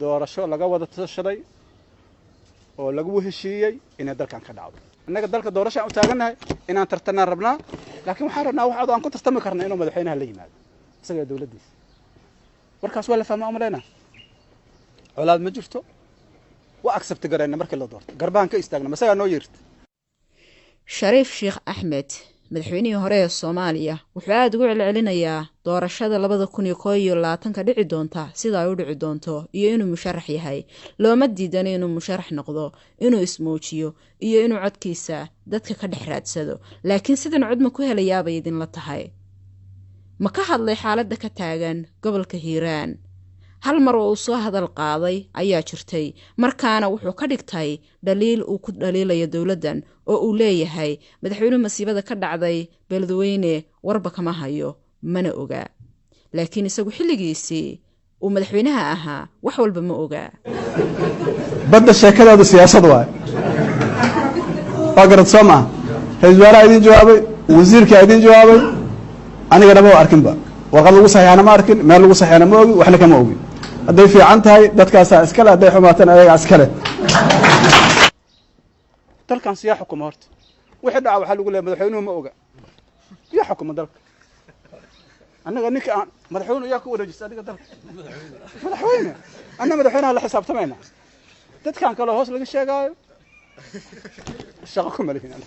doorasho laga wada tashaday oo lagu heshiiyey inay dalkan ka dhacdo annaga dalka doorasho aan u taaganahay inaan tartanaan rabnaa laakiin waxaan rabnaa wax aan ku tartami karna inuu madaxweynaha la yimaado isaga dawladdiisa warkaas waa la fahmaa umaleena colaad ma jirto waa accept garayna markii la doorto garbaan ka istaagna masaga noo yeerta Shariif Sheekh Axmed madaxweynihii hore ee Soomaaliya wuxuu aad ugu celcelinayaa doorashada 2021 ka dhici doonta sida ay u dhici doonto iyo inuu musharax yahay looma diidan inuu musharax noqdo inuu ismoojiyo iyo inuu codkiisa dadka ka dhex raadsado laakiin sidan cod ma ku helayaa bay idin la tahay ma ka hadlay xaaladda ka taagan gobolka Hiiraan hal mar oo soo hadal qaaday ayaa jirtay markaana wuxuu ka dhigtay daliil uu ku dhaliilayo dawladdan oo uu leeyahay madaxweynuhu masiibada ka dhacday beledweyne warba kama hayo mana oga laakiin isagu xilligiisii uu madaxweynaha ahaa wax walba ma oga badda sheekadaadu siyaasad waay garad Soomaa ra'iisul wasaaraha idin jawaabay wasiirka idin jawaabay aniga dhabo arkinba warqad lagu saxiixana ma arkin meel lagu saxiixana ma ogi waxna kama ogi haday fiican tahay dadkaas iskale haday xumaatan ayaga iskale dalkan siyaa xukuma horta wixii dhaca waxa lagu leeyahay madaxweynuhu ma oga yaa xukuma dalka annaga ninka aan madaxweynuhu yaa ku wareejisay adiga dalka madaxweyne annaga madaxweynaha la xisaabtamayna dadkan kale hoos laga sheegayo shaqo kuma leeyahay